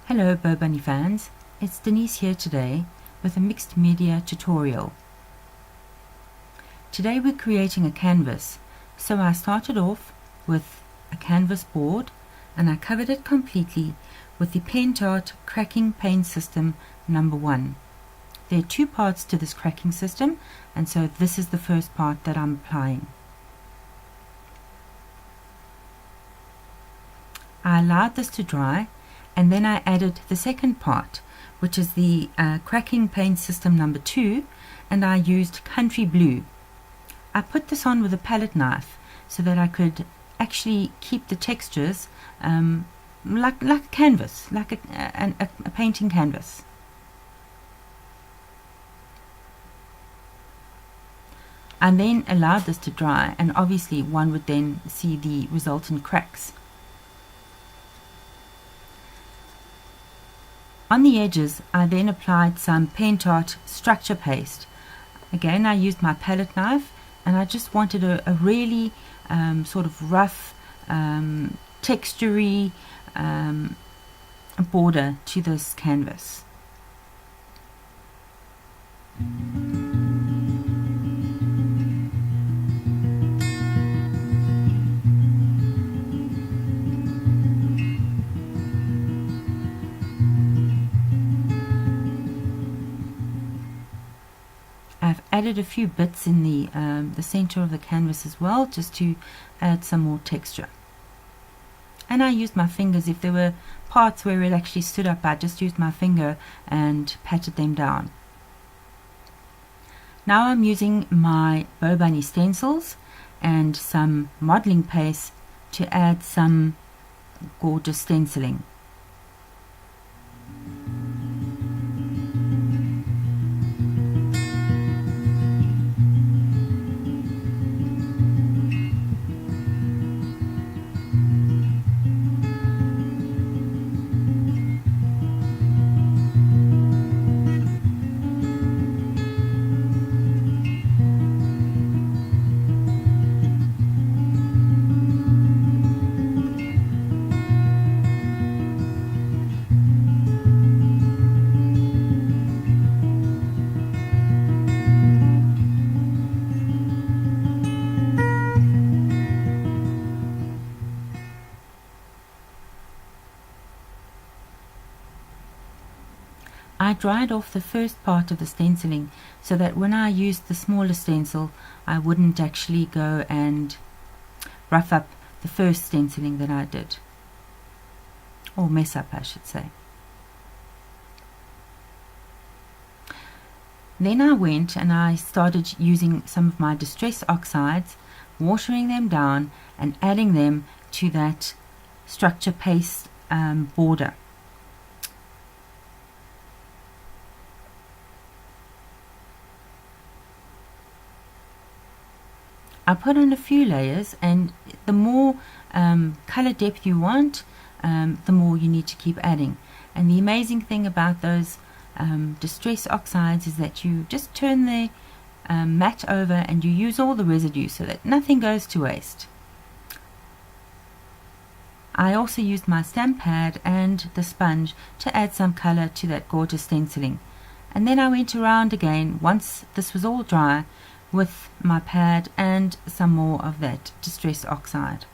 Hello BoBunny fans, it's Denise here today with a mixed media tutorial. Today we're creating a canvas, so I started off with a canvas board and I covered it completely with the Pentart cracking paint system number 1. There are 2 parts to this cracking system, and so this is the first part that I'm applying. I allowed this to dry, and then I added the second part, which is the cracking paint system number 2, and I used country blue. I put this on with a palette knife so that I could actually keep the textures like a canvas, like a painting canvas. I then allowed this to dry, and obviously one would then see the resultant cracks. On the edges, I then applied some Pentart structure paste. Again, I used my palette knife, and I just wanted a really sort of rough, textury border to this canvas. I've added a few bits in the center of the canvas as well, just to add some more texture. And I used my fingers. If there were parts where it actually stood up, I just used my finger and patted them down. Now I'm using my BoBunny stencils and some modeling paste to add some gorgeous stenciling. I dried off the first part of the stenciling so that when I used the smaller stencil I wouldn't actually go and rough up the first stenciling that I did, or mess up I should say. Then I went and I started using some of my distress oxides, watering them down and adding them to that structure paste border. I put on a few layers, and the more color depth you want, the more you need to keep adding. And the amazing thing about those distress oxides is that you just turn the mat over and you use all the residue so that nothing goes to waste. I also used my stamp pad and the sponge to add some color to that gorgeous stenciling. And then I went around again once this was all dry with my pad and some more of that distress oxide.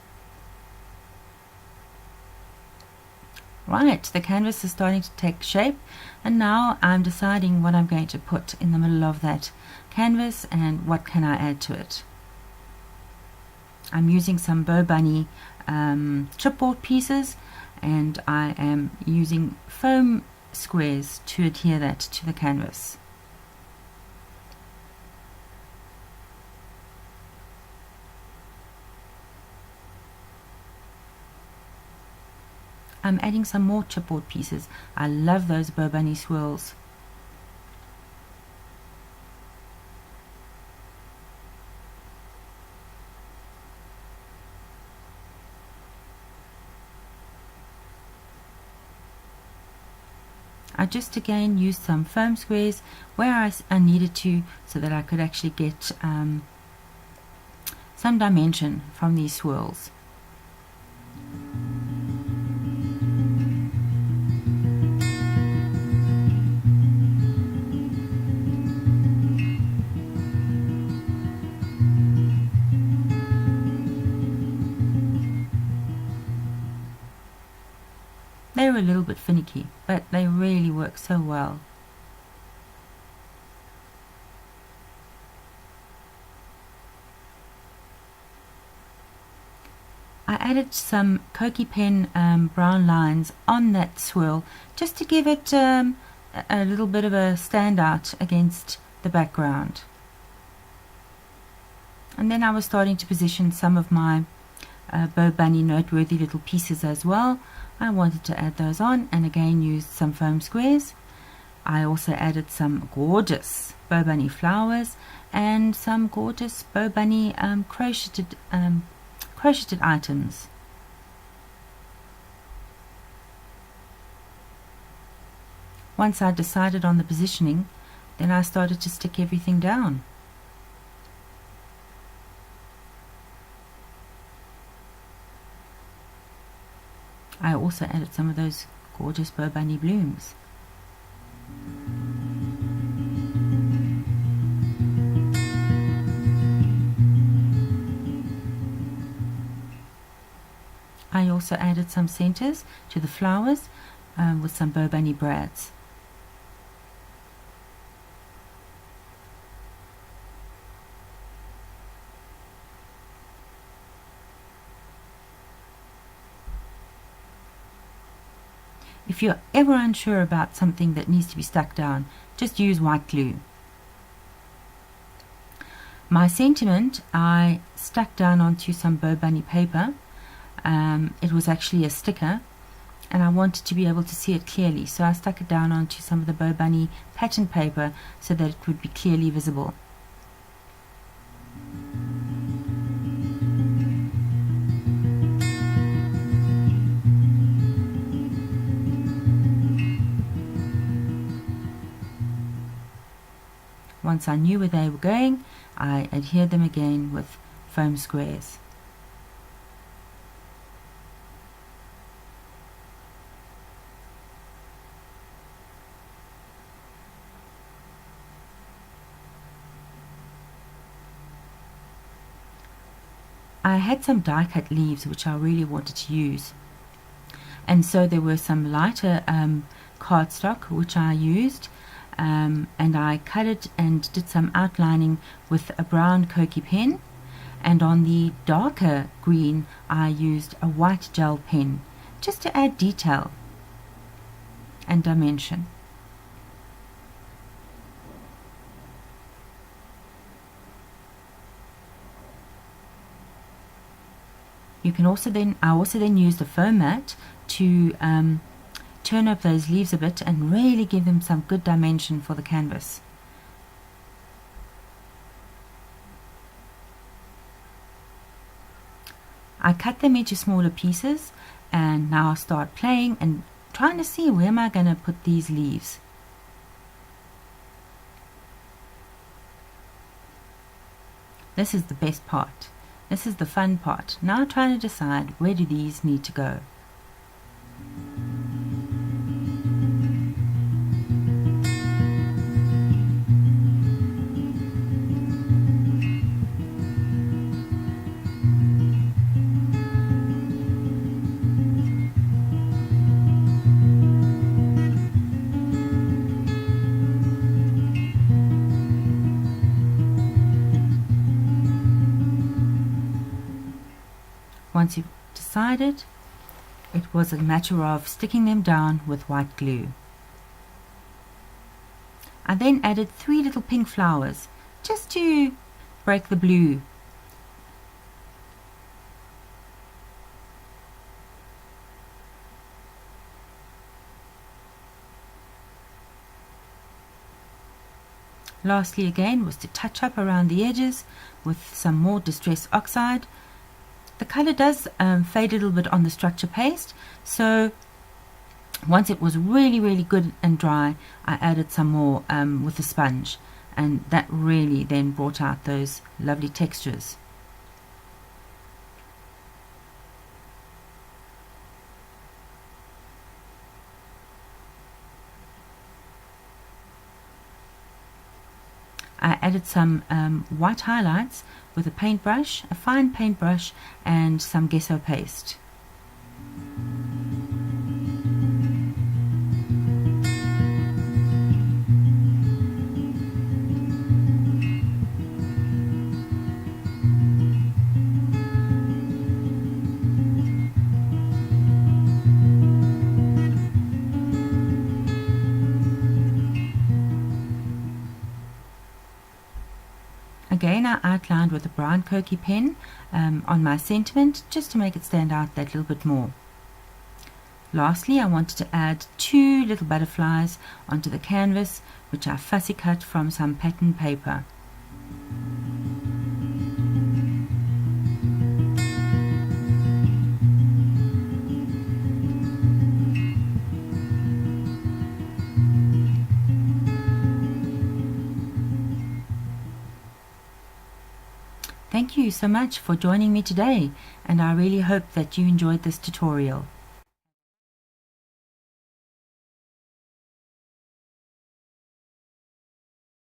Right, the canvas is starting to take shape, and now I'm deciding what I'm going to put in the middle of that canvas and what can I add to it. I'm using some BoBunny chipboard pieces, and I am using foam squares to adhere that to the canvas. I'm adding some more chipboard pieces. I love those BoBunny swirls. I just again used some foam squares where I needed to, so that I could actually get some dimension from these swirls. They were a little bit finicky, but they really work so well. I added some Koki pen brown lines on that swirl just to give it a little bit of a standout against the background. And then I was starting to position some of my BoBunny noteworthy little pieces as well. I wanted to add those on, and again used some foam squares. I also added some gorgeous BoBunny flowers and some gorgeous BoBunny crocheted items. Once I decided on the positioning, then I started to stick everything down. I also added some of those gorgeous BoBunny blooms. I also added some centers to the flowers with some BoBunny brads. If you're ever unsure about something that needs to be stuck down, just use white glue. My sentiment I stuck down onto some BoBunny paper. It was actually a sticker, and I wanted to be able to see it clearly, so I stuck it down onto some of the BoBunny pattern paper so that it would be clearly visible. Once I knew where they were going, I adhered them again with foam squares. I had some die cut leaves which I really wanted to use, and so there were some lighter cardstock which I used. And I cut it and did some outlining with a brown Koki pen, and on the darker green I used a white gel pen just to add detail and dimension. You can also I also used a foam mat to turn up those leaves a bit and really give them some good dimension for the canvas. I cut them into smaller pieces, and now I start playing and trying to see where am I going to put these leaves. This is the best part. This is the fun part. Now I'm trying to decide where do these need to go. Once you've decided, it was a matter of sticking them down with white glue. I then added 3 little pink flowers just to break the blue. Lastly again was to touch up around the edges with some more Distress Oxide. The color does fade a little bit on the structure paste, so once it was really good and dry, I added some more with the sponge, and that really then brought out those lovely textures. I added some white highlights with a paintbrush, a fine paintbrush, and some gesso paste. then I outlined with a brown Koki pen on my sentiment, just to make it stand out that little bit more. Lastly, I wanted to add 2 little butterflies onto the canvas, which I fussy cut from some pattern paper. Thank you so much for joining me today, and I really hope that you enjoyed this tutorial.